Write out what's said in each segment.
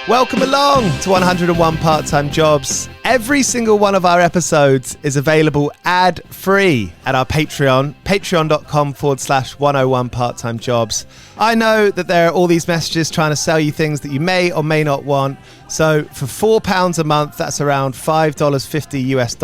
Welcome along to 101 Part-Time Jobs. Every single one of our episodes is available ad-free at our Patreon, patreon.com/101 Part-Time Jobs. I know that there are all these messages trying to sell you things that you may or may not want. So for £4 a month, that's around $5.50 US,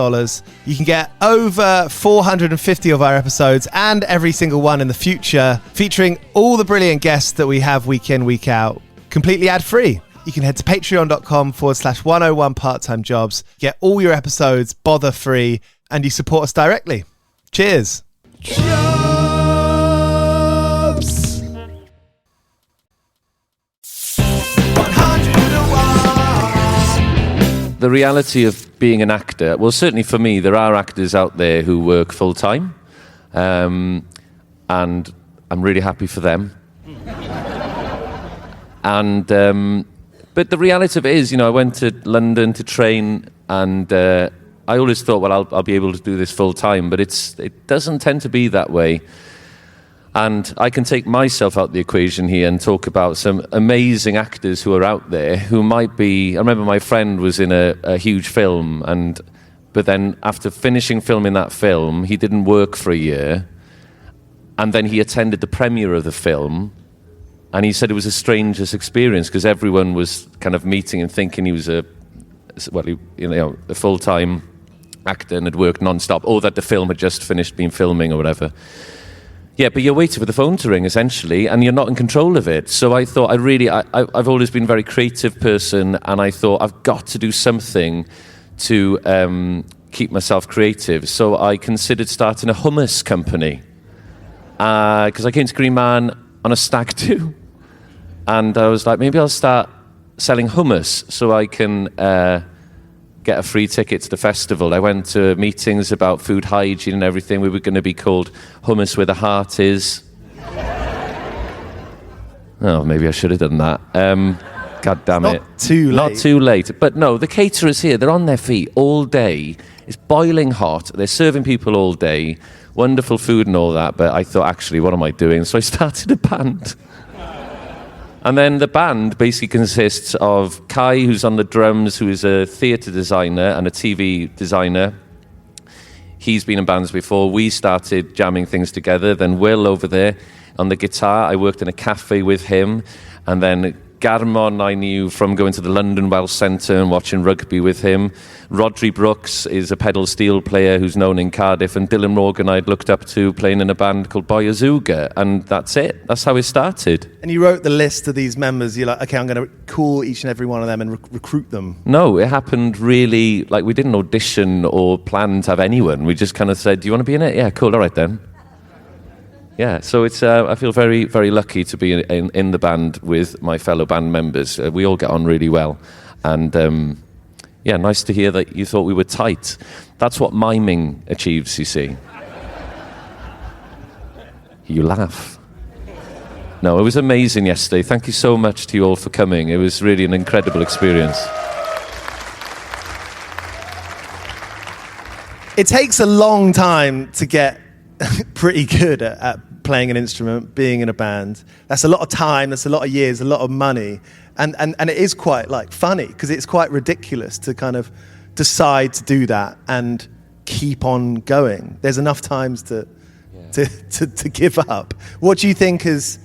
you can get over 450 of our episodes and every single one in the future, featuring all the brilliant guests that we have week in, week out, completely ad-free. You can head to patreon.com/101 Part-Time Jobs, get all your episodes bother-free, and you support us directly. Cheers. Jobs! 101. The reality of being an actor, well, certainly for me, there are actors out there who work full-time, and I'm really happy for them. But the reality of it is, I went to London to train, and I always thought, well, I'll be able to do this full time, but it doesn't tend to be that way. And I can take myself out the equation here and talk about some amazing actors who are out there who might be. I remember my friend was in a huge film, but then after finishing filming that film, he didn't work for a year, and then he attended the premiere of the film. And he said it was the strangest experience because everyone was kind of meeting and thinking he was a full-time actor and had worked non-stop, or that the film had just finished being filming or whatever. Yeah, but you're waiting for the phone to ring essentially, and you're not in control of it. So I thought I've always been a very creative person, and I thought I've got to do something to keep myself creative. So I considered starting a hummus company because I came to Green Man on a stag do. And I was like, maybe I'll start selling hummus so I can get a free ticket to the festival. I went to meetings about food hygiene and everything. We were going to be called Hummus Where the Heart Is. Oh, maybe I should have done that. God damn it. Not too late. Not too late. But no, the caterers here, they're on their feet all day. It's boiling hot. They're serving people all day. Wonderful food and all that. But I thought, actually, what am I doing? So I started a band. And then the band basically consists of Kai, who's on the drums, who is a theatre designer and a TV designer. He's been in bands before. We started jamming things together. Then Will over there on the guitar. I worked in a cafe with him. And then Garmon I knew from going to the London Welsh Centre and watching rugby with him. Rodri Brooks is a pedal steel player who's known in Cardiff. And Dylan Morgan I'd looked up to playing in a band called Boy Azooga. And that's it. That's how it started. And you wrote the list of these members. You're like, okay, I'm going to call each and every one of them and recruit them. No, it happened really, like we didn't audition or plan to have anyone. We just kind of said, do you want to be in it? Yeah, cool, all right then. Yeah, so it's. I feel very, very lucky to be in the band with my fellow band members. We all get on really well. And yeah, nice to hear that you thought we were tight. That's what miming achieves, you see. You laugh. No, it was amazing yesterday. Thank you so much to you all for coming. It was really an incredible experience. It takes a long time to get pretty good at playing an instrument, being in a band. That's a lot of time, that's a lot of years, a lot of money. And it is quite funny because it's quite ridiculous to kind of decide to do that and keep on going. There's enough times to give up. What do you think is,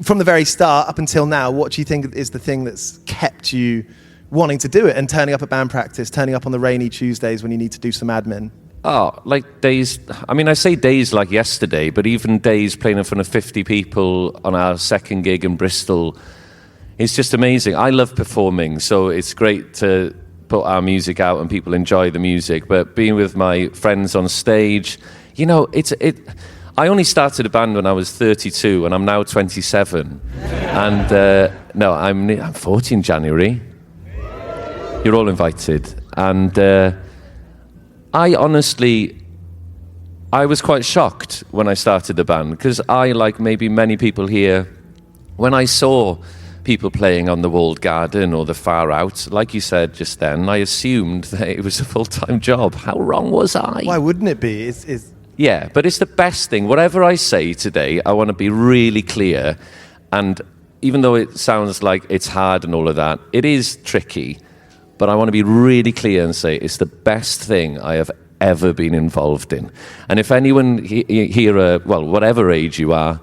from the very start up until now, what do you think is the thing that's kept you wanting to do it and turning up at band practice, turning up on the rainy Tuesdays when you need to do some admin? Oh, like days, I say days like yesterday, but even days playing in front of 50 people on our second gig in Bristol, it's just amazing. I love performing, so it's great to put our music out and people enjoy the music, but being with my friends on stage, I only started a band when I was 32 and I'm now 27. And no, I'm 40 in January. You're all invited. And I was quite shocked when I started the band because I, like maybe many people here, when I saw people playing on the Walled Garden or the Far Out, like you said just then, I assumed that it was a full-time job. How wrong was I? Why wouldn't it be? Yeah, but it's the best thing. Whatever I say today, I want to be really clear. And even though it sounds like it's hard and all of that, it is tricky. But I want to be really clear and say it's the best thing I have ever been involved in. And if anyone here, whatever age you are,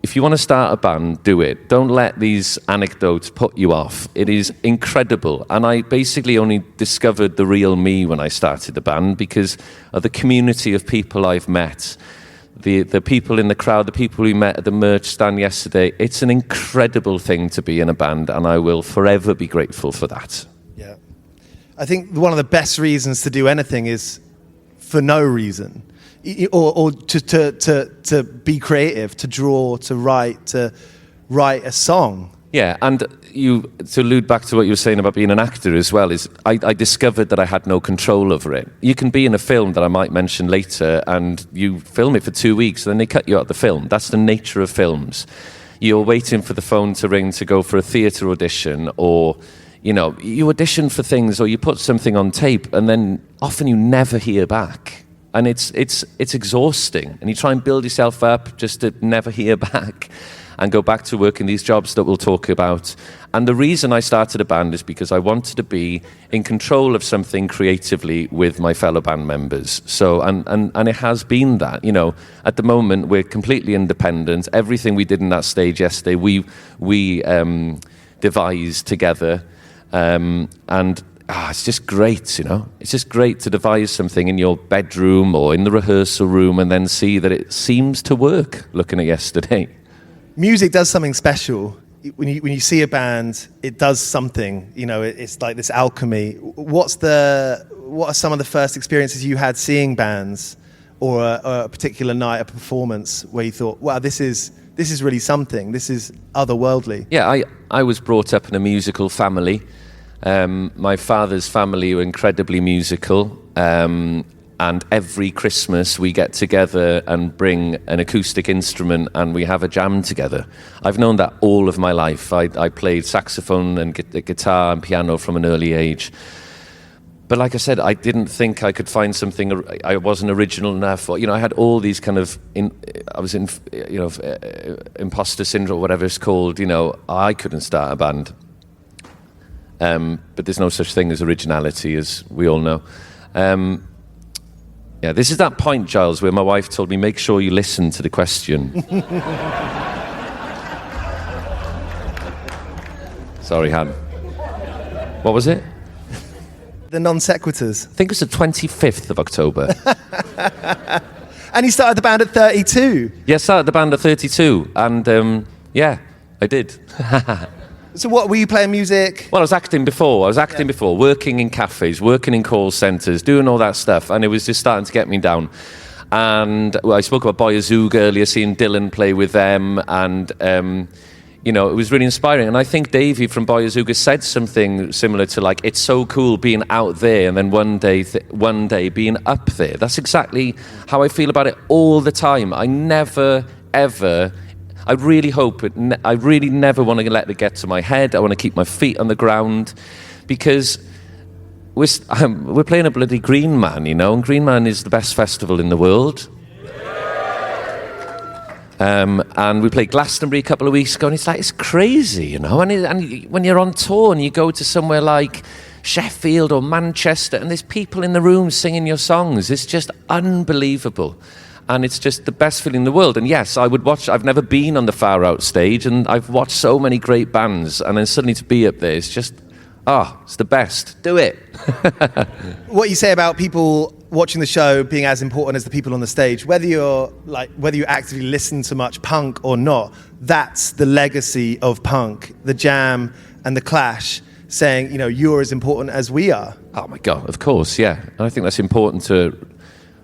if you want to start a band, do it. Don't let these anecdotes put you off. It is incredible. And I basically only discovered the real me when I started the band because of the community of people I've met. The people in the crowd, the people we met at the merch stand yesterday. It's an incredible thing to be in a band, and I will forever be grateful for that. Yeah. I think one of the best reasons to do anything is for no reason. Or to be creative, to draw, to write a song. Yeah, and to allude back to what you were saying about being an actor as well, is I discovered that I had no control over it. You can be in a film that I might mention later, and you film it for 2 weeks, and then they cut you out of the film. That's the nature of films. You're waiting for the phone to ring to go for a theatre audition, or you audition for things, or you put something on tape, and then often you never hear back. And it's exhausting, and you try and build yourself up just to never hear back and go back to working these jobs that we'll talk about. And the reason I started a band is because I wanted to be in control of something creatively with my fellow band members. So, and it has been that, at the moment we're completely independent. Everything we did in that stage yesterday, we devised together, and it's just great, It's just great to devise something in your bedroom or in the rehearsal room and then see that it seems to work, looking at yesterday. Music does something special. When you see a band, it does something. It's like this alchemy. What are some of the first experiences you had seeing bands, or a particular night, a performance where you thought, wow, this is really something. This is otherworldly. Yeah, I was brought up in a musical family. My father's family were incredibly musical, and every Christmas we get together and bring an acoustic instrument and we have a jam together. I've known that all of my life. I played saxophone and guitar and piano from an early age. But like I said, I didn't think I could find something. I wasn't original enough. I had all these kind of, imposter syndrome, whatever it's called. I couldn't start a band. But there's no such thing as originality, as we all know. This is that point, Giles, where my wife told me, make sure you listen to the question. Sorry, Han. What was it? The non sequiturs. I think it was the 25th of October. And you started the band at 32. Yeah, I started the band at 32. And, I did. So what, were you playing music? Well, I was acting before, working in cafes, working in call centres, doing all that stuff, and it was just starting to get me down. And I spoke about Boy Azug earlier, seeing Dylan play with them, and it was really inspiring. And I think Davey from Boy Azug said something similar to, like, it's so cool being out there and then one day being up there. That's exactly how I feel about it all the time. I never, ever... I really never want to let it get to my head. I want to keep my feet on the ground, because we're playing a bloody Green Man, and Green Man is the best festival in the world. And we played Glastonbury a couple of weeks ago, and it's crazy, And when you're on tour and you go to somewhere like Sheffield or Manchester, and there's people in the room singing your songs, it's just unbelievable. And it's just the best feeling in the world. And yes, I would watch. I've never been on the Far Out stage, and I've watched so many great bands. And then suddenly to be up there, it's just, it's the best. Do it. What you say about people watching the show being as important as the people on the stage, whether you actively listen to much punk or not, that's the legacy of punk. The Jam and the Clash saying, you're as important as we are. Oh my God, of course, yeah. And I think that's important to.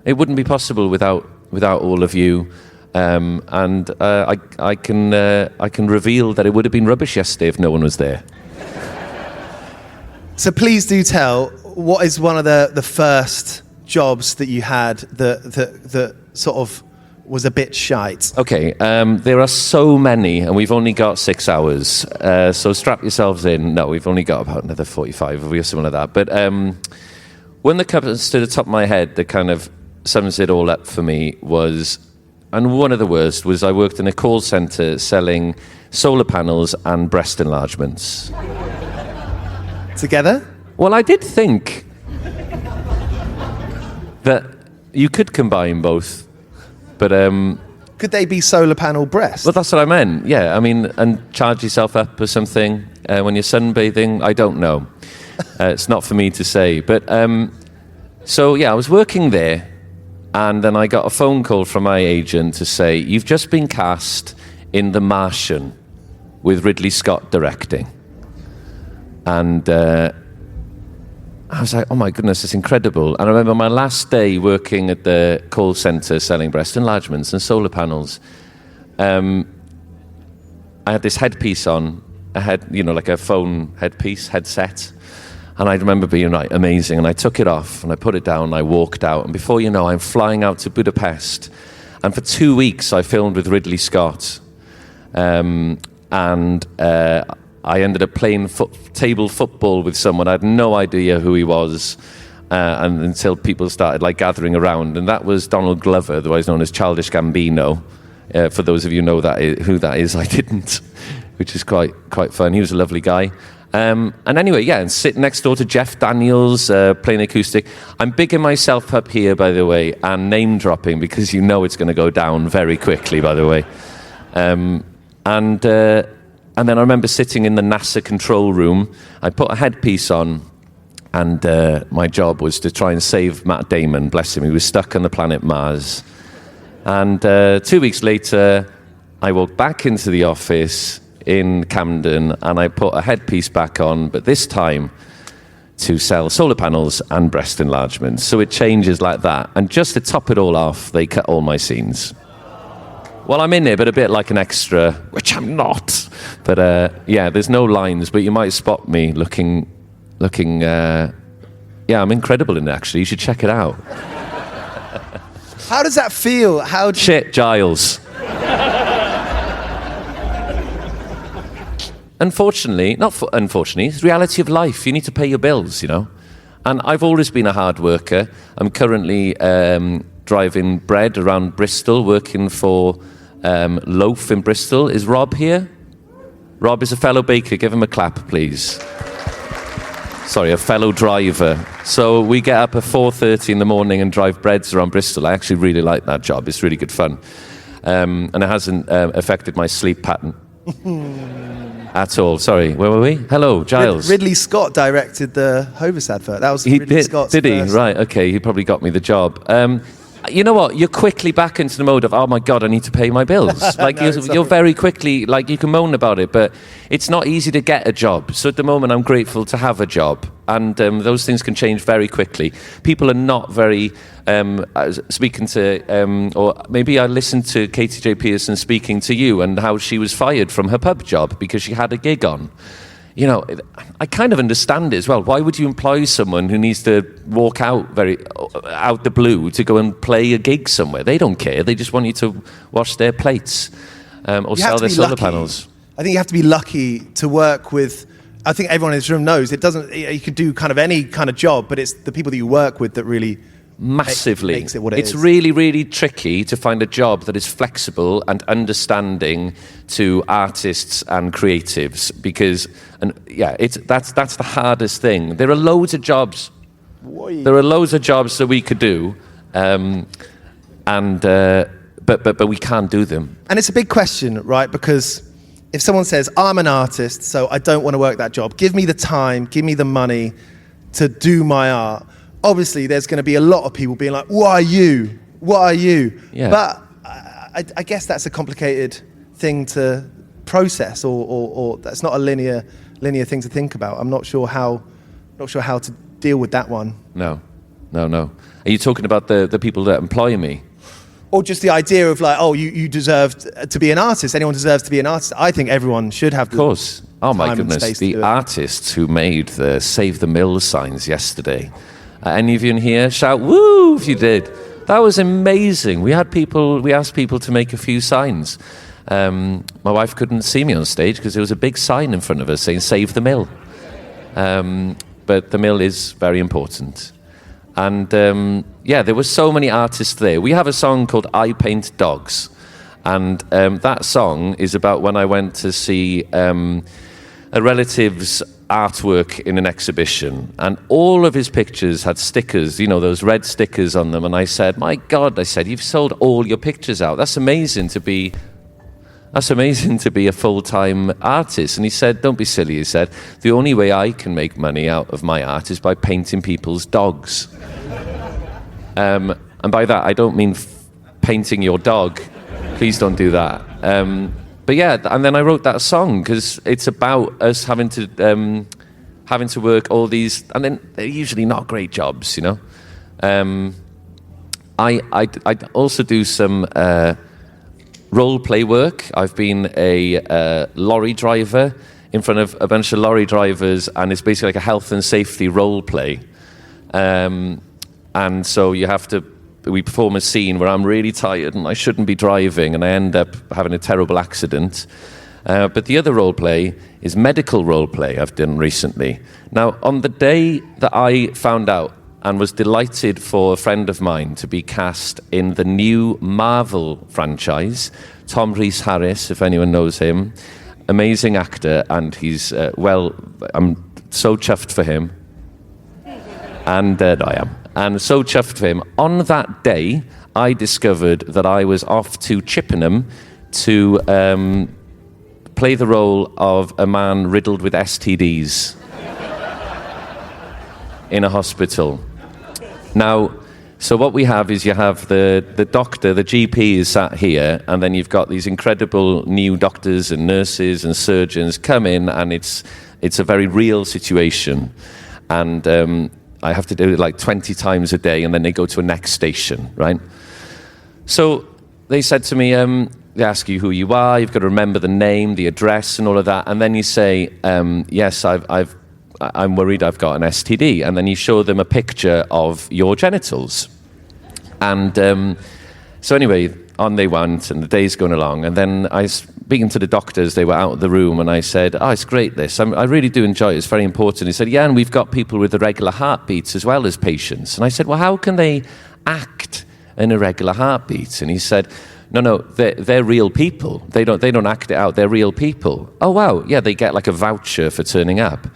It wouldn't be possible without all of you, and I can reveal that it would have been rubbish yesterday if no one was there. So please do tell, what is one of the first jobs that you had that sort of was a bit shite? Okay, there are so many, and we've only got 6 hours, so strap yourselves in. No, we've only got about another 45 or something like that. But one that comes to the top of my head that kind of sums it all up for me was And one of the worst was I worked in a call centre selling solar panels and breast enlargements. Together? Well, I did think that you could combine both, but Could they be solar panel breasts? well, that's what I meant. Yeah, I mean, and charge yourself up or something when you're sunbathing. I don't know. It's not for me to say. But so yeah, I was working there, and then I got a phone call from my agent to say, "You've just been cast in The Martian with Ridley Scott directing," and I was like, oh my goodness, it's incredible. And I remember my last day working at the call centre selling breast enlargements and solar panels. I had this headpiece on. I had, like a phone headset. And I remember being like amazing. And I took it off and I put it down and I walked out. And before you know, I'm flying out to Budapest. And for 2 weeks, I filmed with Ridley Scott. I ended up playing table football with someone. I had no idea who he was and until people started gathering around. And that was Donald Glover, otherwise known as Childish Gambino. For those of you who know who that is, I didn't, which is quite fun. He was a lovely guy. And anyway, yeah, and sitting next door to Jeff Daniels playing acoustic. I'm bigging myself up here, by the way, and name dropping because it's going to go down very quickly, by the way. And then I remember sitting in the NASA control room. I put a headpiece on, and my job was to try and save Matt Damon. Bless him, he was stuck on the planet Mars. And 2 weeks later, I walked back into the office in Camden, and I put a headpiece back on, but this time to sell solar panels and breast enlargements. So it changes like that. And just to top it all off, they cut all my scenes. Well, I'm in there, but a bit like an extra, which I'm not. But yeah, there's no lines, but you might spot me looking. Yeah, I'm incredible in it, actually. You should check it out. How does that feel? Shit, Giles. Unfortunately, unfortunately, it's the reality of life. You need to pay your bills, And I've always been a hard worker. I'm currently driving bread around Bristol, working for Loaf in Bristol. Is Rob here? Rob is a fellow baker. Give him a clap, please. Sorry, a fellow driver. So we get up at 4:30 in the morning and drive breads around Bristol. I actually really like that job. It's really good fun. And it hasn't affected my sleep pattern at all. Sorry, where were we? Hello, Giles. Ridley Scott directed the Hovis advert. That was Ridley Scott's Did he? first. Right, okay. He probably got me the job. You know what? You're quickly back into the mode of, oh my God, I need to pay my bills. You're very quickly, you can moan about it, but it's not easy to get a job. So at the moment, I'm grateful to have a job. And those things can change very quickly. People are not very, speaking to, or maybe I listened to Katie J. Pearson speaking to you and how she was fired from her pub job because she had a gig on. I kind of understand it as well. Why would you employ someone who needs to walk out the blue to go and play a gig somewhere? They don't care. They just want you to wash their plates or sell their solar panels. I think you have to be lucky to work with. I think everyone in this room knows it doesn't. You could do kind of any kind of job, but it's the people that you work with that really massively makes it what it is. It's really, really tricky to find a job that is flexible and understanding to artists and creatives because, that's the hardest thing. There are loads of jobs. There are loads of jobs that we could do, but we can't do them. And it's a big question, right? Because if someone says, I'm an artist, so I don't want to work that job, give me the time, give me the money to do my art. Obviously, there's going to be a lot of people being like, what are you? What are you? Yeah. But I guess that's a complicated thing to process or that's not a linear thing to think about. I'm not sure how to deal with that one. No. Are you talking about the people that employ me? Or just the idea of you deserve to be an artist. Anyone deserves to be an artist. I think everyone should have the Of course. Oh my time and goodness. space to The do it. artists who made the Save the Mill signs yesterday. Any of you in here? Shout woo if you did. That was amazing. We asked people to make a few signs. My wife couldn't see me on stage because there was a big sign in front of us saying Save the Mill. But the mill is very important. And there were so many artists there. We have a song called I Paint Dogs. And that song is about when I went to see a relative's artwork in an exhibition. And all of his pictures had stickers, those red stickers on them. And I said, my God, I said, you've sold all your pictures out. That's amazing to be a full-time artist. And he said, don't be silly, he said. The only way I can make money out of my art is by painting people's dogs. And by that, I don't mean painting your dog. Please don't do that. But yeah, and then I wrote that song because it's about us having to work all these, and then they're usually not great jobs, I also do some role play work. I've been a lorry driver in front of a bunch of lorry drivers, and it's basically like a health and safety role play. And so we perform a scene where I'm really tired and I shouldn't be driving, and I end up having a terrible accident. But the other role play is medical role play I've done recently. Now, on the day that I found out and was delighted for a friend of mine to be cast in the new Marvel franchise, Tom Rhys-Harris, if anyone knows him, amazing actor, and he's, I'm so chuffed for him. And I am. And so chuffed for him. On that day, I discovered that I was off to Chippenham to play the role of a man riddled with STDs in a hospital. Now, so what we have is you have the doctor, the GP is sat here, and then you've got these incredible new doctors and nurses and surgeons come in, and it's a very real situation. And I have to do it like 20 times a day, and then they go to a next station, right? So they said to me, they ask you who you are, you've got to remember the name, the address, and all of that, and then you say, yes, I'm worried I've got an STD, and then you show them a picture of your genitals. And so anyway, on they went, and the day's going along, and then I speaking to the doctors, they were out of the room, and I said, it's great this, I really do enjoy it, it's very important. He said, yeah, and we've got people with irregular heartbeats as well as patients. And I said, well, how can they act an irregular heartbeat? And he said, no, they're real people. They don't act it out, they're real people. Oh, wow, yeah, they get like a voucher for turning up.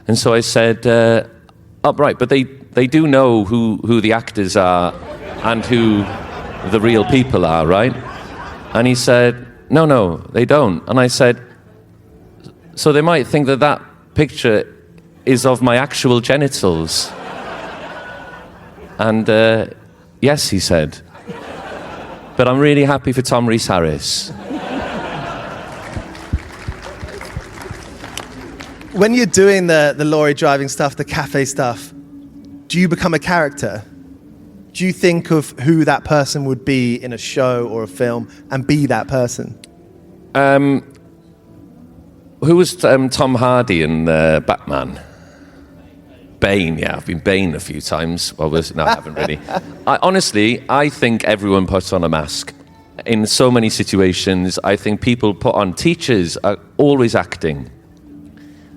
And so I said, right, but they do know who the actors are and who the real people are, right? And he said, no, they don't. And I said, so they might think that picture is of my actual genitals. And yes, he said. But I'm really happy for Tom Rhys-Harris. When you're doing the lorry driving stuff, the cafe stuff, do you become a character? Do you think of who that person would be in a show or a film and be that person? Who was Tom Hardy in Batman? Bane, yeah. I've been Bane a few times. Well, no, I haven't really. I think everyone puts on a mask. In so many situations, I think people put on... Teachers are always acting.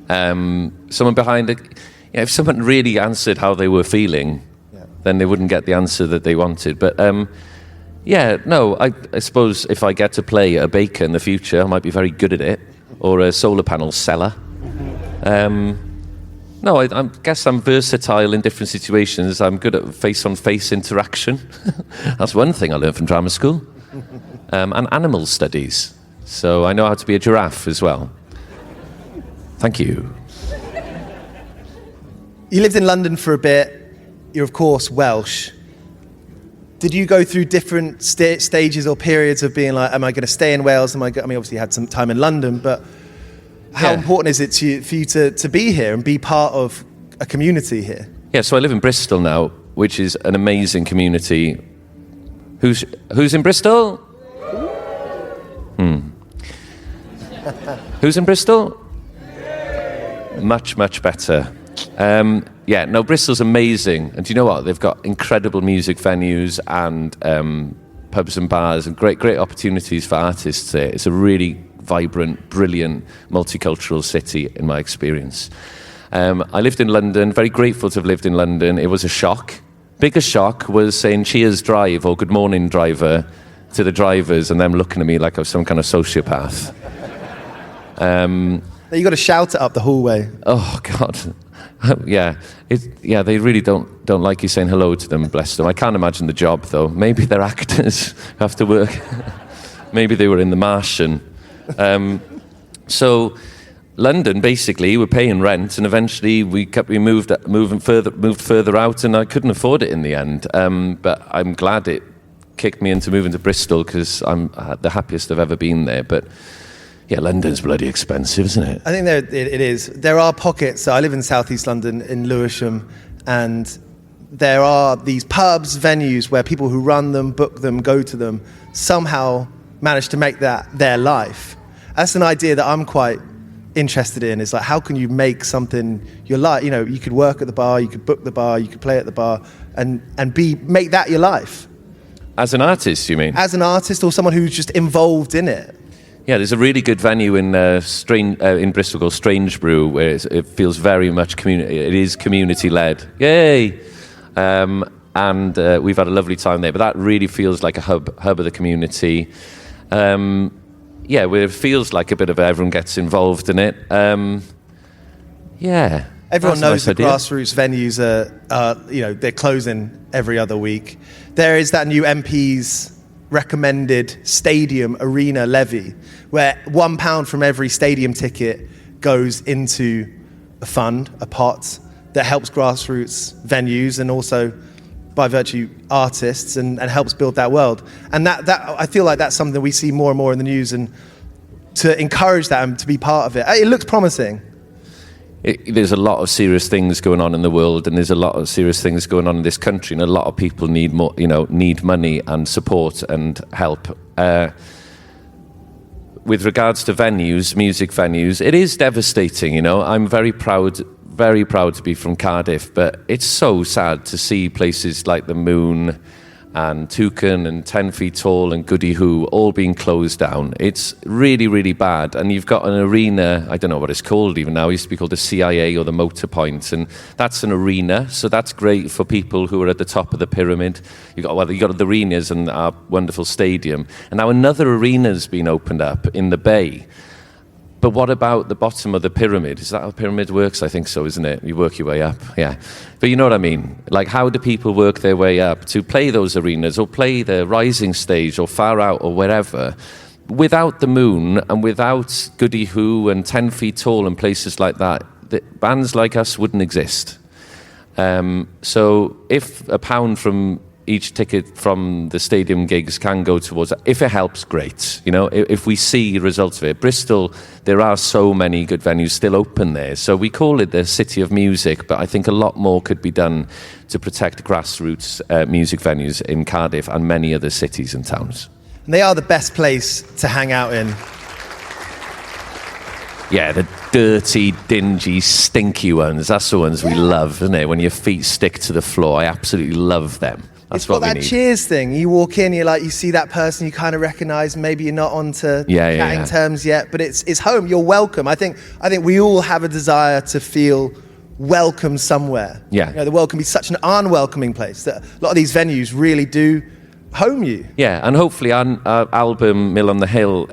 Someone behind it... if someone really answered how they were feeling, then they wouldn't get the answer that they wanted. But, I suppose if I get to play a baker in the future, I might be very good at it. Or a solar panel seller. I guess I'm versatile in different situations. I'm good at face-on-face interaction. That's one thing I learned from drama school. And animal studies. So I know how to be a giraffe as well. Thank you. You lived in London for a bit. You're, of course, Welsh. Did you go through different stages or periods of being like, am I going to stay in Wales? Obviously you had some time in London, but how important is it for you to be here and be part of a community here? Yeah, so I live in Bristol now, which is an amazing community. Who's in Bristol? Who's in Bristol? Much, much better. Bristol's amazing. And do you know what? They've got incredible music venues and pubs and bars and great opportunities for artists there. It's a really vibrant, brilliant, multicultural city in my experience. I lived in London, very grateful to have lived in London. It was a shock. Biggest shock was saying cheers drive or good morning driver to the drivers and them looking at me like I was some kind of sociopath. You got to shout it up the hallway. Oh, God. Yeah, they really don't like you saying hello to them, bless them. I can't imagine the job, though. Maybe they're actors who have to work. Maybe they were in The Martian. So London, basically, we're paying rent, and eventually we moved further out, and I couldn't afford it in the end. But I'm glad it kicked me into moving to Bristol, because I'm the happiest I've ever been there. But yeah, London's bloody expensive, isn't it? I think it is. There are pockets. So I live in southeast London, in Lewisham, and there are these pubs, venues where people who run them, book them, go to them, somehow manage to make that their life. That's an idea that I'm quite interested in. Is like, how can you make something your life? You know, you could work at the bar, you could book the bar, you could play at the bar, and make that your life. As an artist, you mean? As an artist, or someone who's just involved in it. Yeah, there's a really good venue in Bristol called Strange Brew, where it feels very much it is community-led. Yay! And we've had a lovely time there, but that really feels like a hub of the community. Where it feels like a bit of everyone gets involved in it. Yeah. Everyone knows that grassroots venues are, they're closing every other week. There is that new MP's recommended stadium arena levy, where £1 from every stadium ticket goes into a fund, a pot that helps grassroots venues and also, by virtue, artists, and helps build that world. And that I feel like that's something we see more and more in the news, and to encourage that and to be part of it. It looks promising. There's a lot of serious things going on in the world, and there's a lot of serious things going on in this country, and a lot of people need more, need money and support and help. With regards to venues, music venues, it is devastating. I'm very proud to be from Cardiff, but it's so sad to see places like the Moon and Toucan and 10 Feet Tall and Goody Who all being closed down. It's really, really bad. And you've got an arena, I don't know what it's called even now, it used to be called the CIA or the Motor Point, and that's an arena, so that's great for people who are at the top of the pyramid. You've got the arenas and our wonderful stadium. And now another arena's been opened up in the Bay. But what about the bottom of the pyramid? Is that how the pyramid works? I think so, isn't it? You work your way up, yeah. But you know what I mean? Like, how do people work their way up to play those arenas or play the Rising Stage or Far Out or wherever? Without the Moon and without Goody Who and 10 Feet Tall and places like that, bands like us wouldn't exist. So if £1 from each ticket from the stadium gigs can go towards that. If it helps, great. If we see results of it. Bristol, there are so many good venues still open there. So we call it the City of Music, but I think a lot more could be done to protect grassroots music venues in Cardiff and many other cities and towns. And they are the best place to hang out in. Yeah, the dirty, dingy, stinky ones. That's the ones we love, isn't it? When your feet stick to the floor. I absolutely love them. That's it's got that cheers thing. You walk in, you see that person you kind of recognise. Maybe you're not onto chatting terms yet, but it's home. You're welcome. I think we all have a desire to feel welcome somewhere. Yeah. The world can be such an unwelcoming place that a lot of these venues really do home you. Yeah, and hopefully our album Mill on the Hill,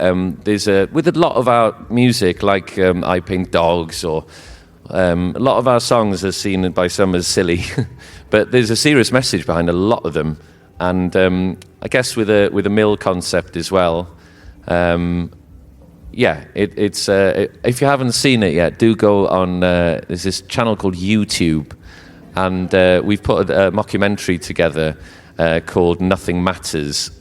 there's with a lot of our music, like I Paint Dogs, or a lot of our songs are seen by some as silly. But there's a serious message behind a lot of them, and I guess with a mill concept as well. It's if you haven't seen it yet, do go on. There's this channel called YouTube, and we've put a mockumentary together called Nothing Matters,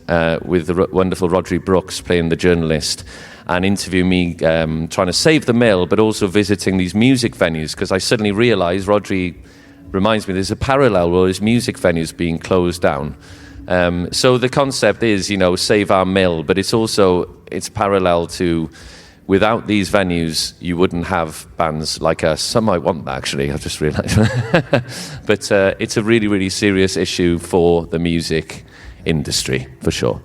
with the wonderful Rodri Brooks playing the journalist, and interviewing me trying to save the mill, but also visiting these music venues, because I suddenly realised Rodri reminds me there's a parallel where there's music venues being closed down. So the concept is, save our mill, but it's parallel to, without these venues, you wouldn't have bands like us. Some might want that, actually, I've just realised. But it's a really, really serious issue for the music industry, for sure.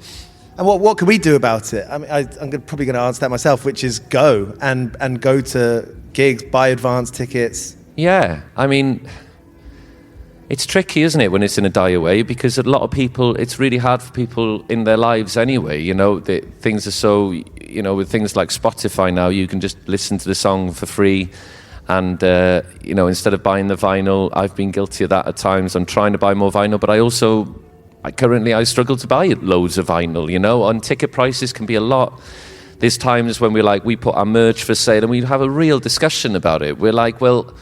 And what can we do about it? I mean, I'm probably going to answer that myself, which is go and go to gigs, buy advance tickets. Yeah, I mean, It's tricky, isn't it, when it's in a dire way? Because a lot of people, it's really hard for people in their lives anyway. You know, things are so, you know, with things like Spotify now, you can just listen to the song for free. And, you know, instead of buying the vinyl, I've been guilty of that at times. I'm trying to buy more vinyl, but I struggle to buy loads of vinyl, you know, and ticket prices can be a lot. There's times when we put our merch for sale and we have a real discussion about it. We're like, well,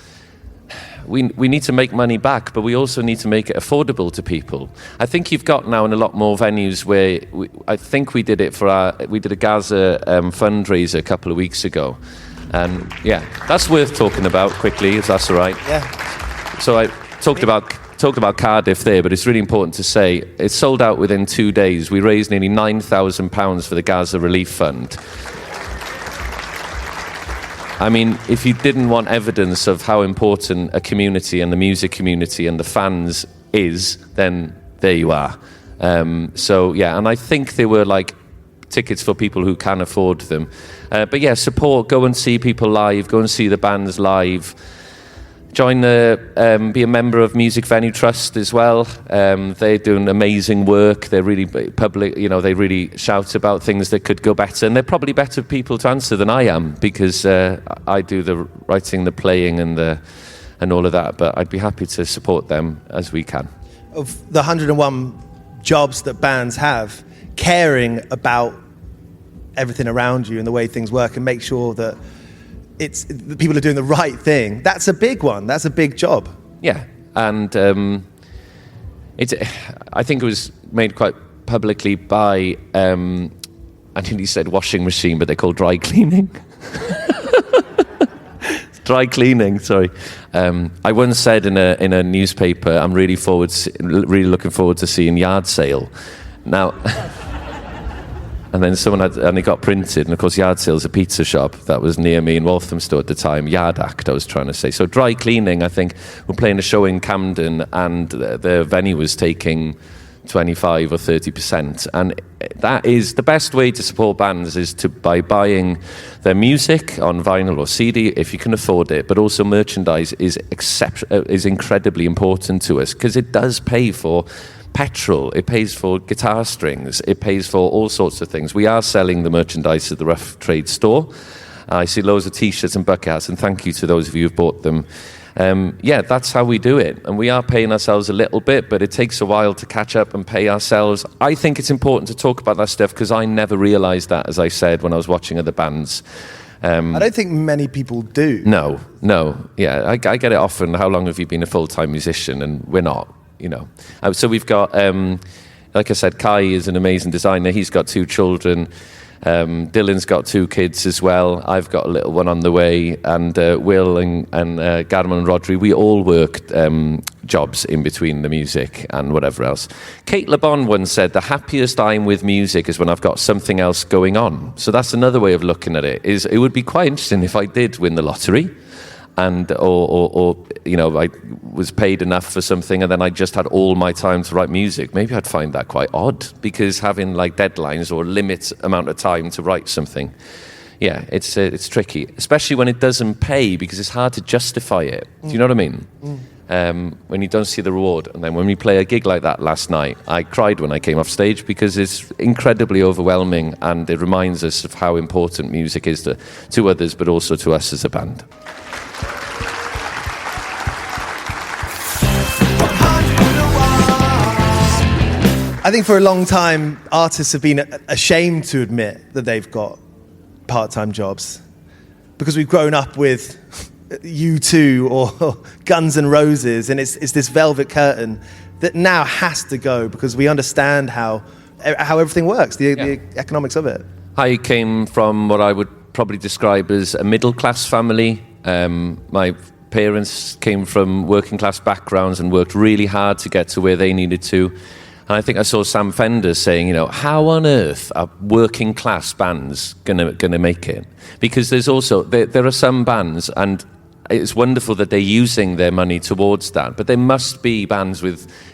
we need to make money back, but we also need to make it affordable to people. I think you've got now in a lot more venues where I think we did it we did a Gaza fundraiser a couple of weeks ago. And yeah, that's worth talking about quickly, if that's all right. Yeah. So I talked about Cardiff there, but it's really important to say it sold out within 2 days. We raised nearly £9,000 for the Gaza Relief Fund. I mean, if you didn't want evidence of how important a community and the music community and the fans is, then there you are. So, yeah, and I think there were, like, tickets for people who can afford them. But, yeah, support, go and see people live, go and see the bands live. Join be a member of Music Venue Trust as well. They're doing amazing work. They're really public, you know, they really shout about things that could go better. And they're probably better people to answer than I am because I do the writing, the playing and all of that. But I'd be happy to support them as we can. Of the 101 jobs that bands have, caring about everything around you and the way things work and make sure that the people are doing the right thing. That's a big one. That's a big job. Yeah, and I think it was made quite publicly by, I think he said washing machine, but they're called dry cleaning. Dry cleaning, sorry. I once said in a newspaper, I'm really looking forward to seeing Yard Sale. Now. And then and it got printed, and of course Yard Sale's a pizza shop that was near me in Walthamstow at the time. Yard Act, I was trying to say. So dry cleaning, I think, we're playing a show in Camden, and the venue was taking 25 or 30%. And that is the best way to support bands is by buying their music on vinyl or CD if you can afford it. But also merchandise is incredibly important to us because it does pay for petrol, it pays for guitar strings, it pays for all sorts of things. We are selling the merchandise at the Rough Trade store. I see loads of t-shirts and bucket hats, and thank you to those of you who've bought them. Yeah, that's how we do it. And we are paying ourselves a little bit, but it takes a while to catch up and pay ourselves. I think it's important to talk about that stuff because I never realised that, as I said, when I was watching other bands. I don't think many people do. No. Yeah, I get it often. How long have you been a full-time musician? And we're not. You know, so we've got, like I said, Kai is an amazing designer. He's got 2 children. Dylan's got 2 kids as well. I've got a little one on the way. And Will and Garman and Rodri, we all work jobs in between the music and whatever else. Kate Le Bon once said, the happiest I'm with music is when I've got something else going on. So that's another way of looking at it. It would be quite interesting if I did win the lottery. And or you know, I was paid enough for something and then I just had all my time to write music. Maybe I'd find that quite odd because having like deadlines or limit amount of time to write something, yeah, it's tricky, especially when it doesn't pay because it's hard to justify it. Do you know what I mean? When you don't see the reward. And then when we play a gig like that last night, I cried when I came off stage because it's incredibly overwhelming and it reminds us of how important music is to others, but also to us as a band. I think for a long time, artists have been ashamed to admit that they've got part-time jobs because we've grown up with U2 or Guns N' Roses, and it's this velvet curtain that now has to go because we understand how everything works, the economics of it. I came from what I would probably describe as a middle-class family. My parents came from working-class backgrounds and worked really hard to get to where they needed to. And I think I saw Sam Fender saying, you know, how on earth are working class bands gonna make it? Because there's also, there are some bands, and it's wonderful that they're using their money towards that, but there must be bands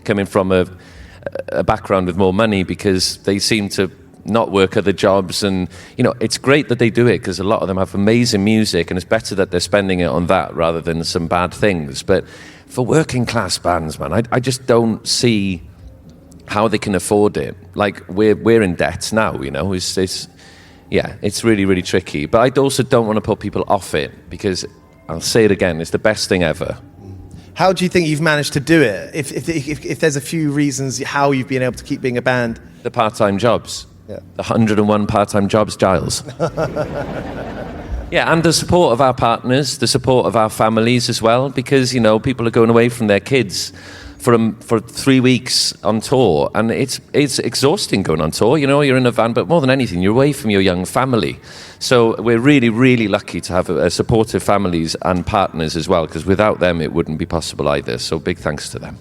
coming from a background with more money because they seem to not work other jobs. And, it's great that they do it because a lot of them have amazing music, and it's better that they're spending it on that rather than some bad things. But for working class bands, man, I just don't see how they can afford it. Like, we're in debt now, it's really, really tricky. But I also don't want to put people off it, because I'll say it again, it's the best thing ever. How do you think you've managed to do it? If there's a few reasons how you've been able to keep being a band. The part-time jobs. Yeah. The 101 part-time jobs, Giles. Yeah, and the support of our partners, the support of our families as well, because, people are going away from their kids for 3 weeks on tour, and it's exhausting going on tour. You're in a van, but more than anything, you're away from your young family. So we're really, really lucky to have supportive families and partners as well, because without them, it wouldn't be possible either. So big thanks to them.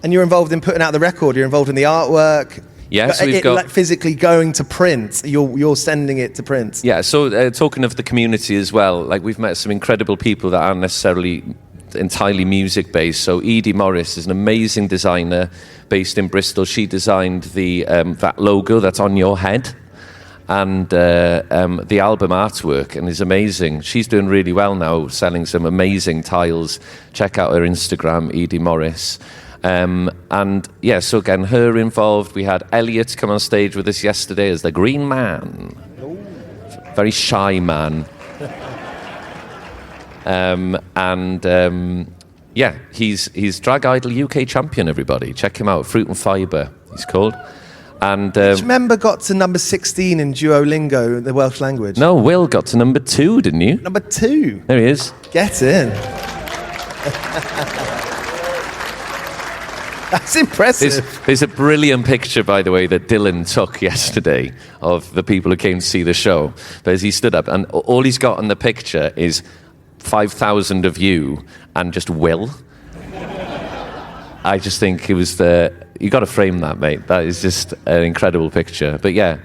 And you're involved in putting out the record. You're involved in the artwork. Yeah, so we've got like physically going to print. You're sending it to print. Yeah. So talking of the community as well, like we've met some incredible people that aren't necessarily entirely music based. So Edie Morris is an amazing designer based in Bristol. She designed the that logo that's on your head, and the album artwork, and is amazing. She's doing really well now, selling some amazing tiles. Check out her Instagram, Edie Morris. And yeah, so again, her involved. We had Elliot come on stage with us yesterday as the Green Man. Very shy man. Yeah, he's Drag Idol UK champion, everybody. Check him out, Fruit and Fibre, he's called. And which member got to number 16 in Duolingo, the Welsh language? No, Will got to number 2, didn't you? Number 2? There he is. Get in. That's impressive. There's a brilliant picture, by the way, that Dylan took yesterday of the people who came to see the show. But as he stood up, and all he's got on the picture is 5,000 of you and just Will. I just think it was you got to frame that, mate. That is just an incredible picture. But yeah.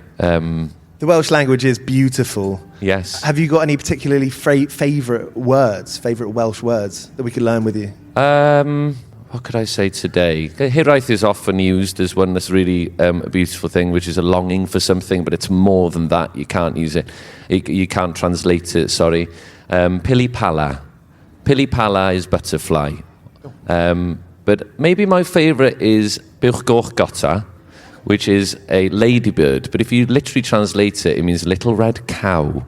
The Welsh language is beautiful. Yes. Have you got any particularly favourite Welsh words that we could learn with you? What could I say today? Hiraeth is often used as one that's really a beautiful thing, which is a longing for something, but it's more than that. You can't use it. You can't translate it, sorry. Pili Pala. Pili Pala is butterfly. But maybe my favourite is Bwch Gota, which is a ladybird. But if you literally translate it, it means little red cow.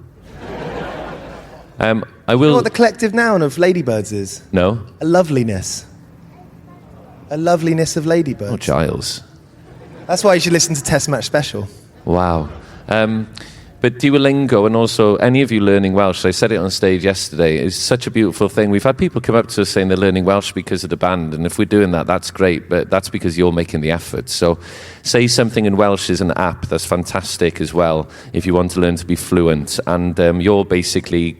I will. You know what the collective noun of ladybirds is? No. A loveliness. A loveliness of ladybirds. Oh, Giles. That's why you should listen to Test Match Special. Wow. But Duolingo, and also any of you learning Welsh, I said it on stage yesterday, is such a beautiful thing. We've had people come up to us saying they're learning Welsh because of the band, and if we're doing that, that's great, but that's because you're making the effort. So Say Something in Welsh is an app that's fantastic as well if you want to learn to be fluent, and you're basically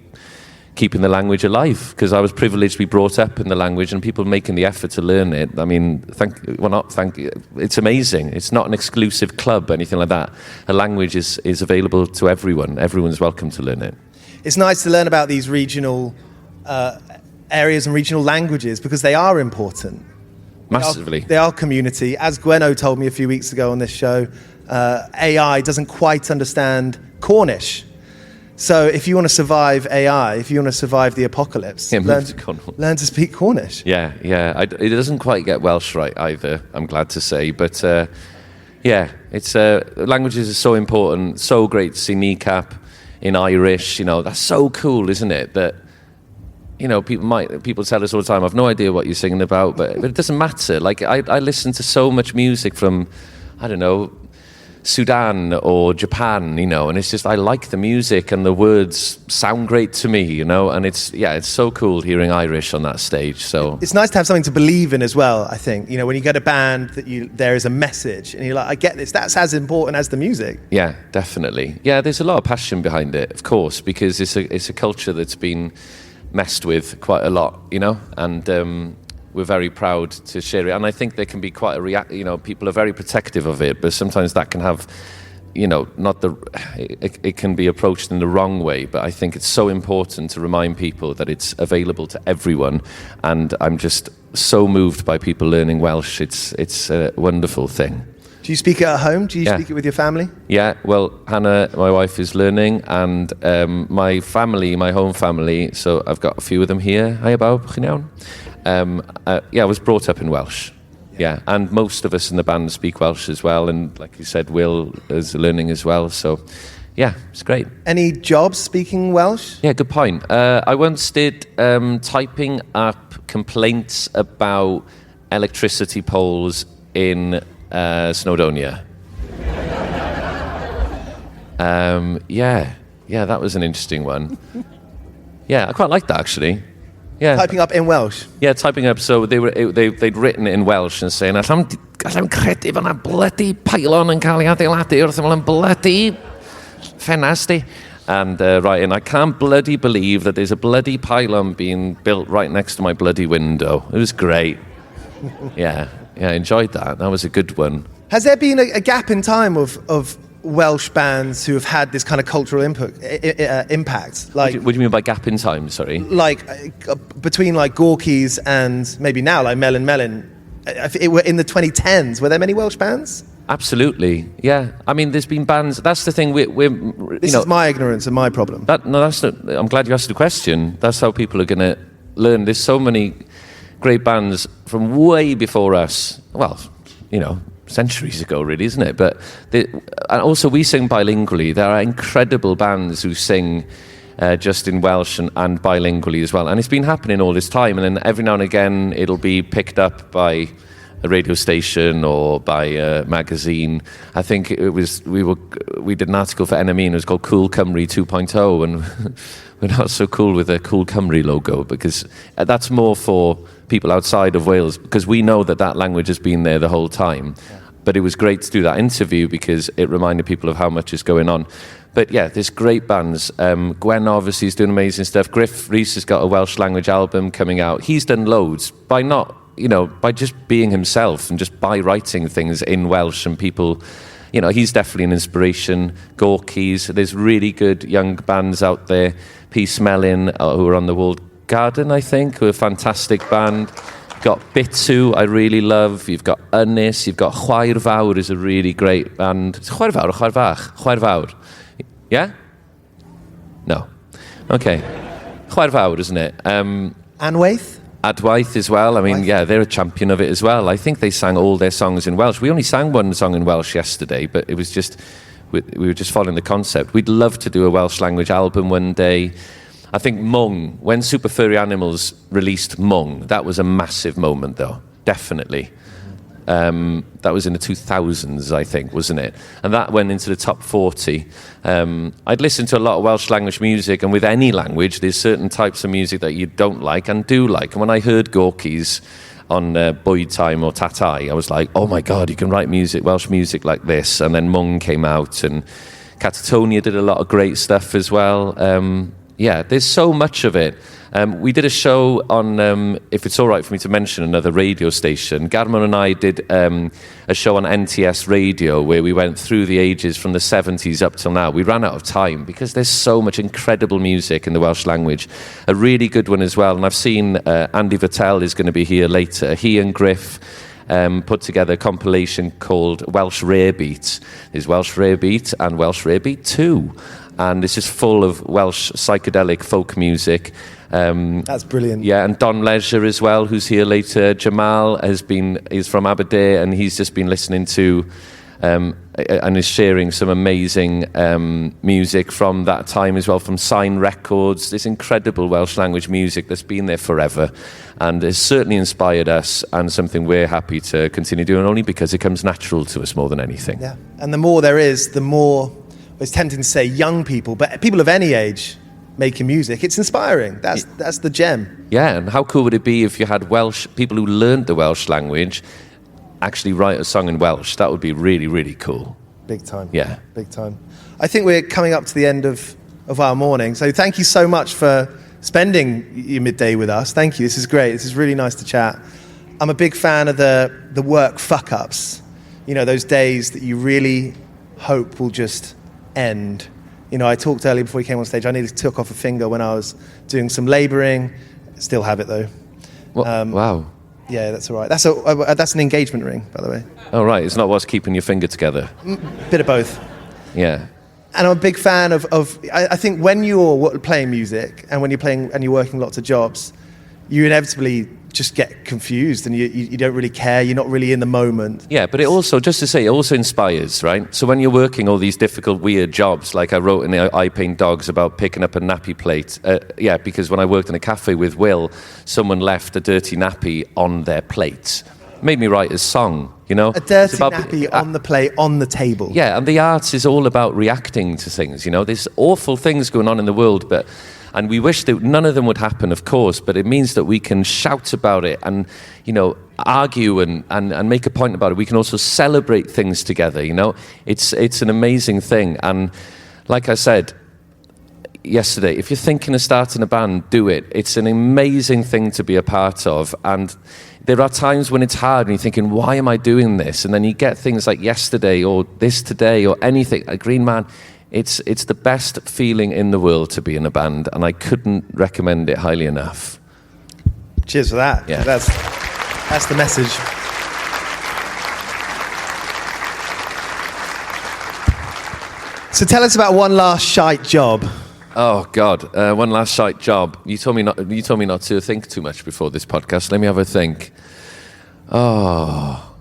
keeping the language alive, because I was privileged to be brought up in the language and people making the effort to learn it. I mean, it's amazing. It's not an exclusive club, anything like that. A language is available to everyone. Everyone's welcome to learn it. It's nice to learn about these regional areas and regional languages, because they are important. Massively. They are community. As Gweno told me a few weeks ago on this show, AI doesn't quite understand Cornish. So if you want to survive AI, if you want to survive the apocalypse, learn to speak Cornish. Yeah. It doesn't quite get Welsh right either, I'm glad to say. But languages are so important. So great to see Kneecap in Irish. That's so cool, isn't it? That people tell us all the time, I've no idea what you're singing about, but it doesn't matter. Like I listen to so much music from, I don't know, Sudan or Japan, and it's just, I like the music and the words sound great to me, and it's so cool hearing Irish on that stage. So it's nice to have something to believe in as well, I think. When you get a band there is a message and you're like, I get this, that's as important as the music. Yeah, definitely. Yeah, there's a lot of passion behind it, of course, because it's a culture that's been messed with quite a lot, and we're very proud to share it, and I think there can be quite a people are very protective of it, but sometimes that can have, it can be approached in the wrong way. But I think it's so important to remind people that it's available to everyone, and I'm just so moved by people learning Welsh. It's a wonderful thing. Do you speak it at home? Do you speak it with your family? Yeah, well, Hannah, my wife, is learning, and my family, my home family, so I've got a few of them here. Hiya, bawb, chi'n iawn? I was brought up in Welsh. Yeah, and most of us in the band speak Welsh as well, and like you said, Will is learning as well, so yeah, it's great. Any jobs speaking Welsh? Yeah, good point. I once did typing up complaints about electricity poles in Snowdonia. Yeah, that was an interesting one. Yeah, I quite liked that actually. Yeah. Typing up in Welsh? Yeah, typing up. So they'd written it in Welsh and saying, Allam credu fan 'na bloody pylon yn cael ei adeiladu wrth ymlaen bloody ffenast. And writing, I can't bloody believe that there's a bloody pylon being built right next to my bloody window. It was great. Yeah, I enjoyed that. That was a good one. Has there been a gap in time of Welsh bands who have had this kind of cultural impact? Like, what do you mean by gap in time, sorry? Like, between like Gorky's and maybe now, like Melin Melyn. In the 2010s, were there many Welsh bands? Absolutely, yeah. I mean, there's been bands. That's the thing. This is my ignorance and my problem. That's not. I'm glad you asked the question. That's how people are going to learn. There's so many great bands from way before us. Well, centuries ago, really, isn't it? But and also we sing bilingually. There are incredible bands who sing just in Welsh and bilingually as well. And it's been happening all this time. And then every now and again, it'll be picked up by a radio station or by a magazine. I think it was we did an article for NME and it was called Cool Cymru 2.0, and we're not so cool with a Cool Cymru logo because that's more for people outside of Wales, because we know that language has been there the whole time. Yeah. But it was great to do that interview because it reminded people of how much is going on. But yeah, there's great bands. Gwen obviously is doing amazing stuff. Griff Rhys has got a Welsh language album coming out. He's done loads by by just being himself and just by writing things in Welsh, and people, he's definitely an inspiration. Gorky's, there's really good young bands out there. Peace Melin, who are on the Walled Garden, I think, who are a fantastic band. You've got Bitu, I really love. You've got Ynys, you've got Chwaer Fawr is a really great band. Is Chwaer Fawr or Chwaer Fach? Chwaer Fawr. Yeah? No. Okay. Chwaer Fawr, isn't it? Anwaith? Adwaith as well. I mean, yeah, they're a champion of it as well. I think they sang all their songs in Welsh. We only sang one song in Welsh yesterday, but it was just, we were just following the concept. We'd love to do a Welsh language album one day. I think Mung, when Super Furry Animals released Mung, that was a massive moment though, definitely. That was in the 2000s, I think, wasn't it? And that went into the top 40. I'd listened to a lot of Welsh language music, and with any language, there's certain types of music that you don't like and do like. And when I heard Gorky's on Bwyd Time or Tatai, I was like, oh my God, you can write music, Welsh music like this. And then Mung came out, and Catatonia did a lot of great stuff as well. Yeah, there's so much of it. We did a show on, if it's all right for me to mention another radio station, Garmon and I did a show on NTS Radio where we went through the ages from the 70s up till now. We ran out of time because there's so much incredible music in the Welsh language. A really good one as well, and I've seen Andy Vattel is going to be here later. He and Griff put together a compilation called Welsh Rare Beat. There's Welsh Rare Beat and Welsh Rare Beat 2. And it's just full of Welsh psychedelic folk music. That's brilliant. Yeah, and Don Leisure as well, who's here later. Jamal is from Aberdeen, and he's just been listening to and is sharing some amazing music from that time as well, from Sign Records. This incredible Welsh language music that's been there forever and has certainly inspired us, and something we're happy to continue doing, only because it comes natural to us more than anything. Yeah, and the more there is, the more, it's tempting to say young people, but people of any age making music, it's inspiring. That's the gem. Yeah, and how cool would it be if you had Welsh people who learned the Welsh language actually write a song in Welsh? That would be really, really cool. Big time. Yeah. Big time. I think we're coming up to the end of our morning, so thank you so much for spending your midday with us. Thank you. This is great. This is really nice to chat. I'm a big fan of the work fuck-ups. Those days that you really hope will just end. I talked earlier before you came on stage, I nearly took off a finger when I was doing some labouring. Still have it though. Wow. Yeah, that's all right. That's an engagement ring, by the way. Oh, right. It's not what's keeping your finger together. Bit of both. Yeah. And I'm a big fan of I think when you're playing music and when you're playing and you're working lots of jobs, you inevitably just get confused and you don't really care. You're not really in the moment. Yeah, but it also, just to say, it also inspires, right? So when you're working all these difficult, weird jobs, like I wrote in I Paint Dogs about picking up a nappy plate. Because when I worked in a cafe with Will, someone left a dirty nappy on their plate. Made me write a song, you know? A dirty nappy on the plate, on the table. Yeah, and the arts is all about reacting to things, you know? There's awful things going on in the world, and we wish that none of them would happen, of course, but it means that we can shout about it and, you know, argue and make a point about it. We can also celebrate things together, you know? It's an amazing thing. And like I said yesterday, if you're thinking of starting a band, do it. It's an amazing thing to be a part of. And there are times when it's hard and you're thinking, why am I doing this? And then you get things like yesterday or this today or anything, like Green Man. It's the best feeling in the world to be in a band, and I couldn't recommend it highly enough. Cheers for that. Yeah. That's the message. So tell us about one last shite job. Oh God, one last shite job. You told me not to think too much before this podcast. Let me have a think. Oh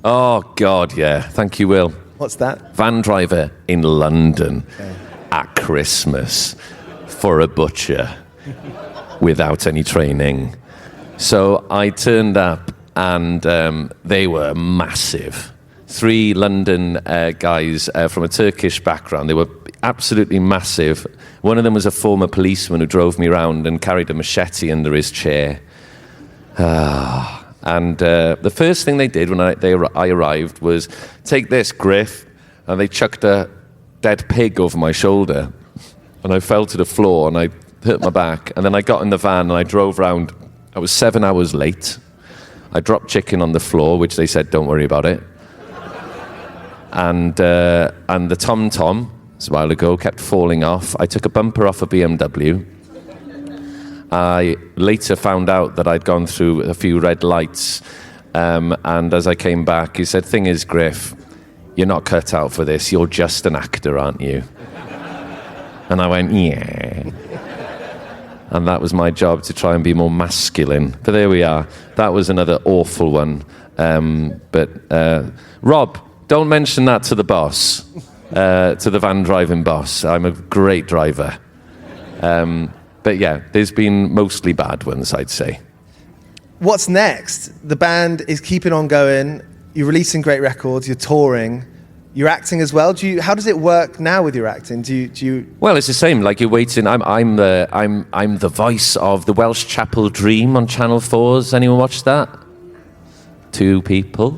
God, yeah. Thank you, Will. What's that? Van driver in London at Christmas for a butcher without any training. So I turned up and they were massive. 3 London guys from a Turkish background. They were absolutely massive. One of them was a former policeman who drove me around and carried a machete under his chair. And the first thing they did when I arrived was, take this, Griff. And they chucked a dead pig over my shoulder. And I fell to the floor and I hurt my back. And then I got in the van and I drove round. I was 7 hours late. I dropped chicken on the floor, which they said, don't worry about it. And the tom-tom, a while ago, kept falling off. I took a bumper off a BMW. I later found out that I'd gone through a few red lights, and as I came back, he said, thing is, Griff, you're not cut out for this, you're just an actor, aren't you? And I went, yeah. And that was my job, to try and be more masculine. But there we are. That was another awful one. Rob, don't mention that to the boss, to the van driving boss. I'm a great driver. But yeah, there's been mostly bad ones, I'd say. What's next? The band is keeping on going. You're releasing great records. You're touring. You're acting as well. How does it work now with your acting? Do you? Well, it's the same. Like you're waiting. I'm the voice of the Welsh Chapel Dream on Channel 4's. Anyone watch that? 2 people.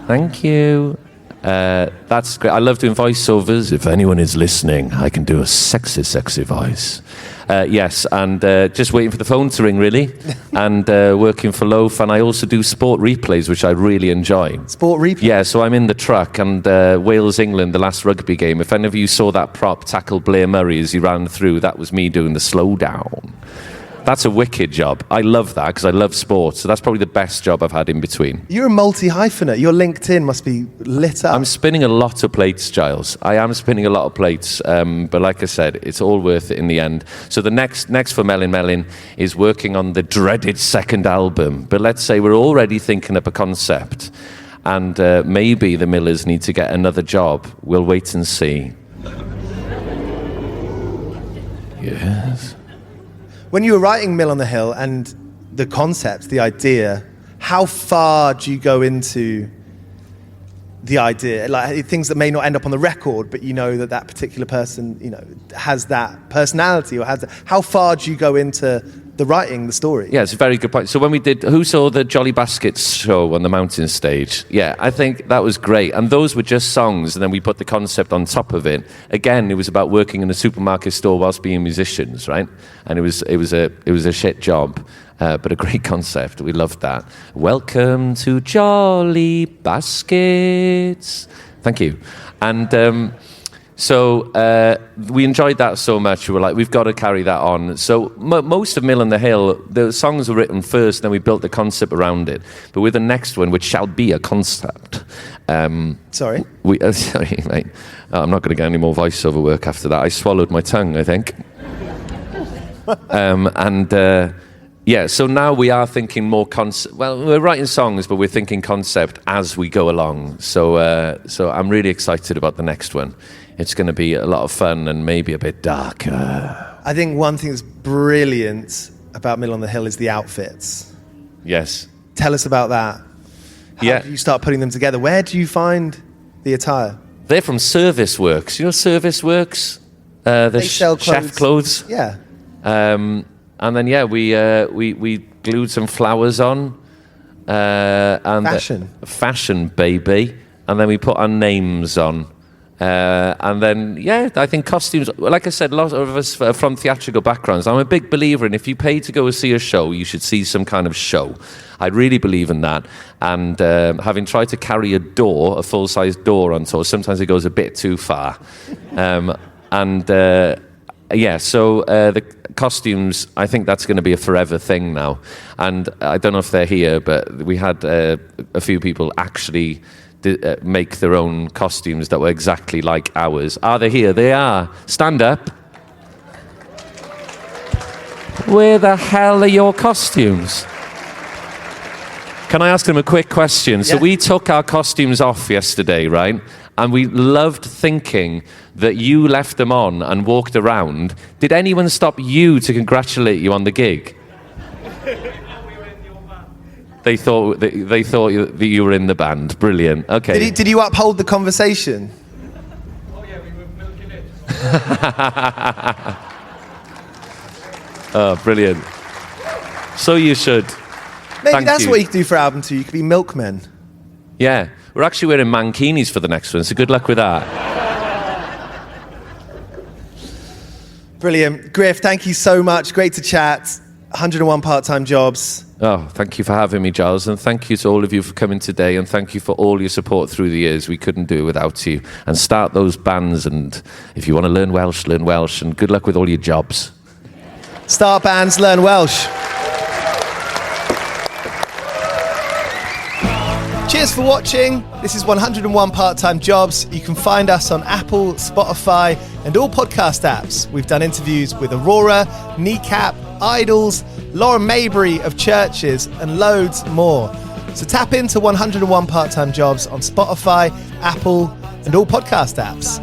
Thank you. That's great. I love doing voiceovers. If anyone is listening, I can do a sexy, sexy voice. Yes, and just waiting for the phone to ring, really, and working for Loaf. And I also do sport replays, which I really enjoy. Sport replays? Yeah, so I'm in the truck, and Wales-England, the last rugby game. If any of you saw that prop tackle Blair Murray as he ran through, that was me doing the slow down. That's a wicked job. I love that because I love sports. So that's probably the best job I've had in between. You're a multi-hyphenate. Your LinkedIn must be lit up. I'm spinning a lot of plates, Giles. I am spinning a lot of plates. But like I said, it's all worth it in the end. So the next for Melin Melyn is working on the dreaded second album. But let's say we're already thinking up a concept. And maybe the Millers need to get another job. We'll wait and see. Yes. When you were writing Mill on the Hill and the concept, the idea, how far do you go into the idea? Like things that may not end up on the record, but you know that particular person, you know, has that personality or has that. How far do you go into the writing, the story? Yeah, it's a very good point. So when we did, who saw the Jolly Baskets show on the mountain stage? Yeah, I think that was great. And those were just songs, and then we put the concept on top of it. Again, it was about working in a supermarket store whilst being musicians, right? And it was a shit job, but a great concept. We loved that. Welcome to Jolly Baskets. Thank you. And So we enjoyed that so much. We were like, we've got to carry that on. So most of Mill on the Hill, the songs were written first, then we built the concept around it. But with the next one, which shall be a concept. Sorry, sorry, mate. I'm not going to get any more voiceover work after that. I swallowed my tongue, I think. Yeah, so now we are thinking more concept. Well, we're writing songs, but we're thinking concept as we go along. So I'm really excited about the next one. It's going to be a lot of fun and maybe a bit darker. I think one thing that's brilliant about Mill on the Hill is the outfits. Yes. Tell us about that. How do you start putting them together? Where do you find the attire? They're from Service Works. You know Service Works? They sell clothes. Chef clothes. Yeah. And then we glued some flowers on. And fashion, baby. And then we put our names on. And then, I think costumes, like I said, a lot of us are from theatrical backgrounds. I'm a big believer in if you pay to go see a show, you should see some kind of show. I really believe in that. And having tried to carry a full-size door on tour, sometimes it goes a bit too far. So the costumes, I think that's going to be a forever thing now. And I don't know if they're here, but we had a few people actually make their own costumes that were exactly like ours. Are they here? They are. Stand up. Where the hell are your costumes? Can I ask them a quick question? Yeah. So we took our costumes off yesterday, right? And we loved thinking that you left them on and walked around. Did anyone stop you to congratulate you on the gig? They thought that you were in the band. Brilliant. Okay. Did you uphold the conversation? Oh yeah, we were milking it. Oh, brilliant. So you should. Maybe that's what you could do for album 2. You could be milkmen. Yeah. We're actually wearing mankinis for the next one, so good luck with that. Brilliant. Griff, thank you so much. Great to chat. 101 part-time jobs. Oh, thank you for having me, Giles, and thank you to all of you for coming today, and thank you for all your support through the years. We couldn't do it without you. And start those bands, and if you want to learn Welsh, and good luck with all your jobs. Start bands, learn Welsh. Cheers for watching. This is 101 Part-Time Jobs. You can find us on Apple, Spotify, and all podcast apps. We've done interviews with Aurora, Kneecap, Idols, Lauren Maybury of Churches, and loads more. So tap into 101 Part-Time Jobs on Spotify, Apple, and all podcast apps.